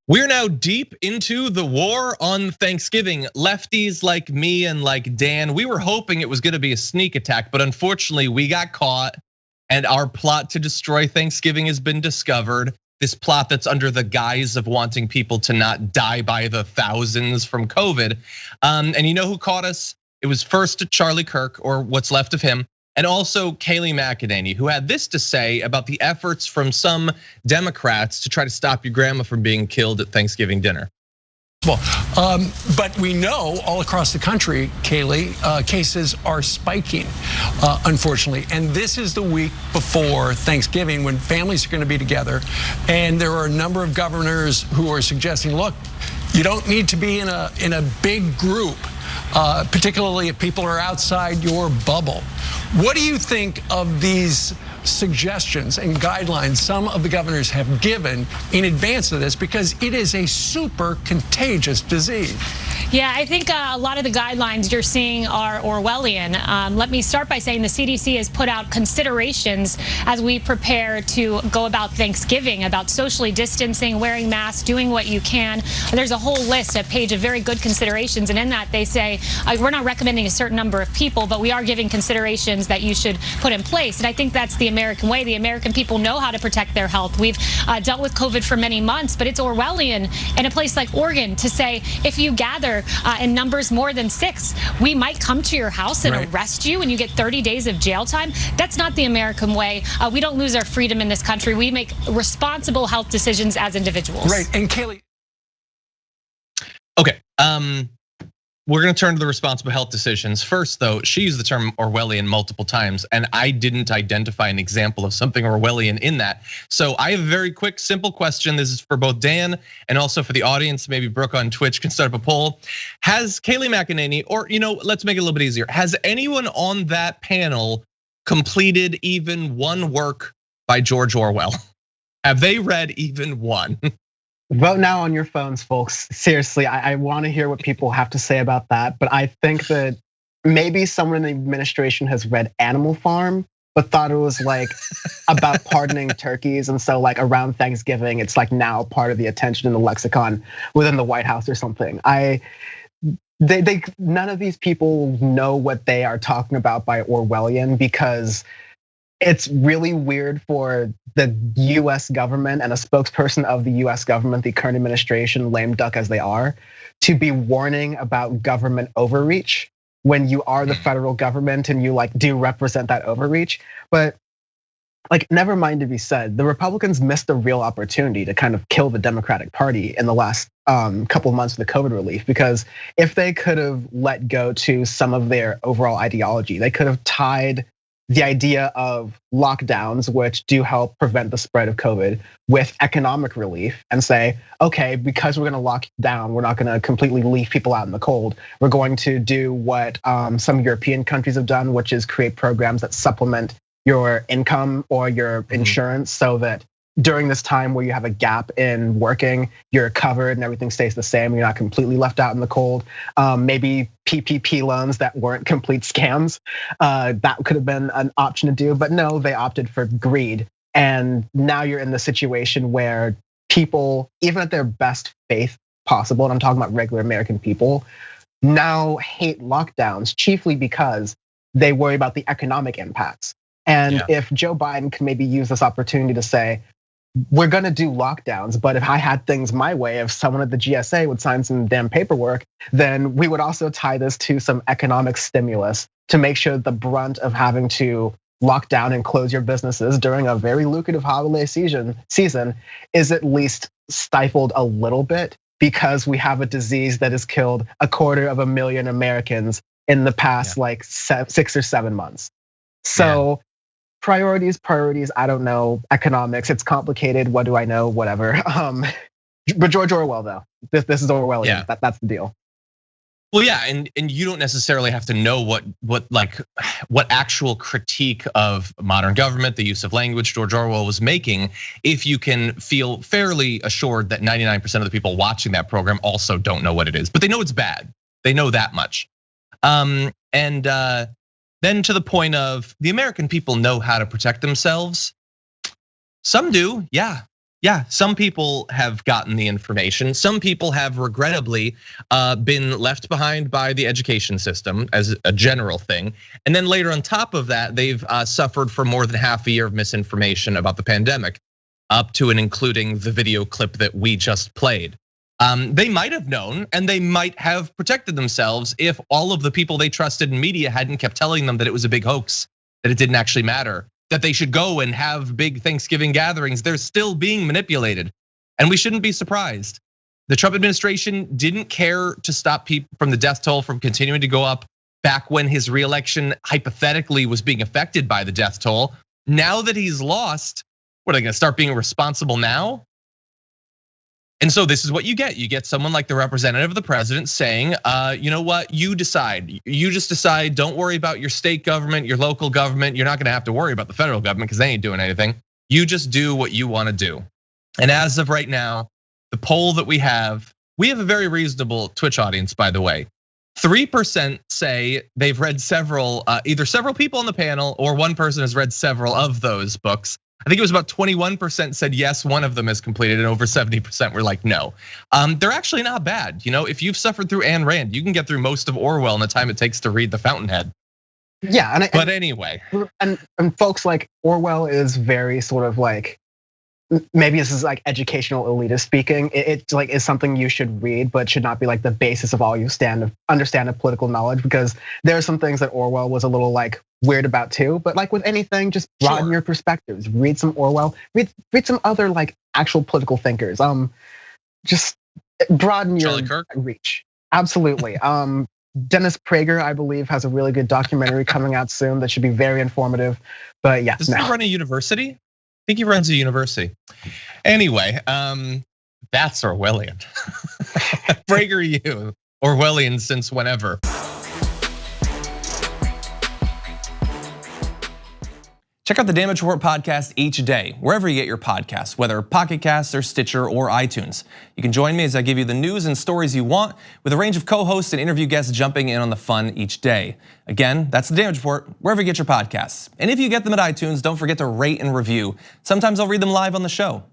We're now deep into the war on Thanksgiving. Lefties like me and like Dan, we were hoping it was gonna be a sneak attack, but unfortunately we got caught and our plot to destroy Thanksgiving has been discovered. This plot that's under the guise of wanting people to not die by the thousands from COVID. And you know who caught us? It was first Charlie Kirk, or what's left of him, and also Kayleigh McEnany, who had this to say about the efforts from some Democrats to try to stop your grandma from being killed at Thanksgiving dinner. Well, but we know all across the country, Kayleigh, cases are spiking, unfortunately. And this is the week before Thanksgiving when families are going to be together. And there are a number of governors who are suggesting, look, you don't need to be in a big group, particularly if people are outside your bubble. What do you think of these suggestions and guidelines some of the governors have given in advance of this, because it is a super contagious disease? Yeah, I think a lot of the guidelines you're seeing are Orwellian. Let me start by saying the CDC has put out considerations as we prepare to go about Thanksgiving, about socially distancing, wearing masks, doing what you can. There's a whole list, a page of very good considerations, and in that they say we're not recommending a certain number of people, but we are giving considerations that you should put in place. And I think that's the American way. The American people know how to protect their health. We've dealt with COVID for many months, but it's Orwellian in a place like Oregon to say if you gather in numbers more than 6, we might come to your house and arrest you and you get 30 days of jail time. That's not the American way. We don't lose our freedom in this country. We make responsible health decisions as individuals. Right, and Kayleigh. Okay, we're gonna turn to the responsible health decisions. First though, she used the term Orwellian multiple times and I didn't identify an example of something Orwellian in that. So I have a very quick, simple question. This is for both Dan and also for the audience. Maybe Brooke on Twitch can start up a poll. Has Kayleigh McEnany, or let's make it a little bit easier. Has anyone on that panel completed even one work by George Orwell? Have they read even one? Vote now on your phones, folks. Seriously, I want to hear what people have to say about that. But I think that maybe someone in the administration has read Animal Farm, but thought it was like about pardoning turkeys. And so like around Thanksgiving, it's like now part of the attention in the lexicon within the White House or something. None of these people know what they are talking about by Orwellian, because it's really weird for the US government and a spokesperson of the US government, the current administration, lame duck as they are, to be warning about government overreach when you are the federal government and you like do represent that overreach. But like, never mind to be said, the Republicans missed a real opportunity to kind of kill the Democratic Party in the last couple of months of the COVID relief, because if they could have let go to some of their overall ideology, they could have tied the idea of lockdowns, which do help prevent the spread of COVID, with economic relief and say, okay, because we're gonna lock down, we're not gonna completely leave people out in the cold. We're going to do what some European countries have done, which is create programs that supplement your income or your insurance so that during this time where you have a gap in working, you're covered and everything stays the same. You're not completely left out in the cold. Maybe PPP loans that weren't complete scams. That could have been an option to do, but no, they opted for greed. And now you're in the situation where people, even at their best faith possible, and I'm talking about regular American people, now hate lockdowns chiefly because they worry about the economic impacts. And if Joe Biden could maybe use this opportunity to say, we're gonna do lockdowns, but if I had things my way, if someone at the GSA would sign some damn paperwork, then we would also tie this to some economic stimulus to make sure the brunt of having to lock down and close your businesses during a very lucrative holiday season is at least stifled a little bit, because we have a disease that has killed 250,000 Americans in the past like 6 or 7 months. So priorities, I don't know, economics, it's complicated, what do I know, whatever. But George Orwell though, this is Orwellian, that's the deal. Well, yeah, and you don't necessarily have to know what actual critique of modern government, the use of language George Orwell was making, if you can feel fairly assured that 99% of the people watching that program also don't know what it is, but they know it's bad. They know that much. Then to the point of the American people know how to protect themselves. Some do, yeah. Yeah, some people have gotten the information. Some people have regrettably been left behind by the education system as a general thing. And then later on top of that, they've suffered for more than half a year of misinformation about the pandemic, up to and including the video clip that we just played. They might have known and they might have protected themselves if all of the people they trusted in media hadn't kept telling them that it was a big hoax, that it didn't actually matter, that they should go and have big Thanksgiving gatherings. They're still being manipulated, and we shouldn't be surprised. The Trump administration didn't care to stop people from the death toll from continuing to go up back when his reelection hypothetically was being affected by the death toll. Now that he's lost, what are they gonna start being responsible now? And so this is what you get. You get someone like the representative of the president saying, you know what, you decide. You just decide, don't worry about your state government, your local government. You're not gonna have to worry about the federal government because they ain't doing anything. You just do what you wanna do. And as of right now, the poll that we have a very reasonable Twitch audience, by the way. 3% say they've read several, either several people on the panel or one person has read several of those books. I think it was about 21% said yes, one of them is completed, and over 70% were like no. They're actually not bad. If you've suffered through Ayn Rand, you can get through most of Orwell in the time it takes to read The Fountainhead. Yeah, but anyway, and folks, like, Orwell is very sort of like, maybe this is like educational elitist speaking. It like is something you should read, but should not be like the basis of all you understand of political knowledge, because there are some things that Orwell was a little like weird about too. But like with anything, just broaden your perspectives. Read some Orwell. Read some other like actual political thinkers. Just broaden your reach. Absolutely. Dennis Prager, I believe, has a really good documentary coming out soon that should be very informative. But yeah, does he run a university? I think he runs a university. Anyway, that's Orwellian. Prager you, Orwellian since whenever. Check out the Damage Report podcast each day, wherever you get your podcasts, whether Pocket Casts or Stitcher or iTunes. You can join me as I give you the news and stories you want, with a range of co-hosts and interview guests jumping in on the fun each day. Again, that's the Damage Report, wherever you get your podcasts. And if you get them at iTunes, don't forget to rate and review. Sometimes I'll read them live on the show.